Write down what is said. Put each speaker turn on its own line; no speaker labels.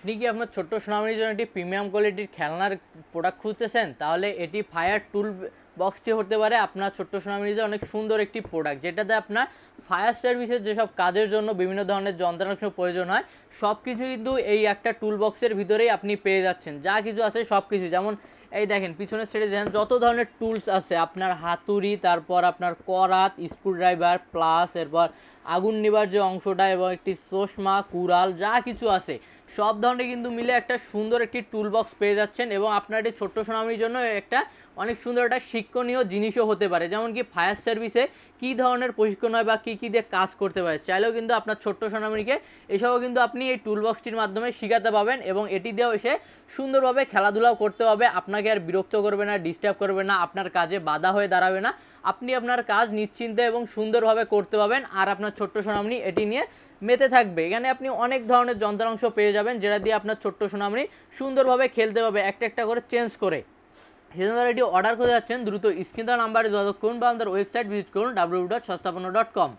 আপনি কি আপনার ছোট্ট সোনামণির জন্য একটি প্রিমিয়াম কোয়ালিটির খেলনার প্রোডাক্ট খুঁজতেছেন? তাহলে এটি ফায়ার টুল বক্সটি হতে পারে আপনার ছোট্ট সোনামণির জন্য অনেক সুন্দর একটি প্রোডাক্ট, যেটাতে আপনার ফায়ার সার্ভিসের যেসব কাজের জন্য বিভিন্ন ধরনের যন্ত্রাংশ প্রয়োজন হয় সব কিছু কিন্তু এই একটা টুল বক্সের ভিতরেই আপনি পেয়ে যাচ্ছেন। যা কিছু আছে সব কিছু, যেমন এই দেখেন পিছনের সাইডে দেখেন যত ধরনের টুলস আছে, আপনার হাতুড়ি, তারপর আপনার করাত, স্ক্রুড্রাইভার, প্লাস এরপর আগুন নেবার যে অংশটা এবং একটি চশমা, কুড়াল, যা কিছু আছে সব ধরনের কিন্তু মিলে একটা সুন্দর একটি টুল বক্স পেয়ে যাচ্ছেন। এবং আপনার এই ছোট্ট সোনামণির জন্য একটা অনেক সুন্দর একটা শিক্ষণীয় জিনিসও হতে পারে, যেমন কি ফায়ার সার্ভিসে কী ধরনের প্রশিক্ষণ হয় বা কী কী দিয়ে কাজ করতে পারে। চাইলেও কিন্তু আপনার ছোট্ট সোনামণিকে এসবও কিন্তু আপনি এই টুল বক্সটির মাধ্যমে শেখাতে পাবেন এবং এটি দিয়েও এসে সুন্দরভাবে খেলাধুলাও করতে হবে। আপনাকে আর বিরক্ত করবে না, ডিস্টার্ব করবে না, আপনার কাজে বাধা হয়ে দাঁড়াবে না। আপনি আপনার কাজ নিশ্চিন্তে এবং সুন্দরভাবে করতে পারবেন, আর আপনার ছোট্ট সোনামণি এটি নিয়ে মেতে থাকবে। এখানে আপনি অনেক ধরনের যন্ত্রাংশ পেয়ে যাবেন, যেটা দিয়ে আপনার ছোট্ট সোনামণি সুন্দরভাবে খেলতে পারবে একটা একটা করে চেঞ্জ করে। সেজন্য যারা এটি অর্ডার করে যাচ্ছেন দ্রুত স্ক্রিন দেওয়া নাম্বারে যোগাযোগ করুন বা আমাদের ওয়েবসাইট ভিজিট করুন www.সস্তাপন্ন.com।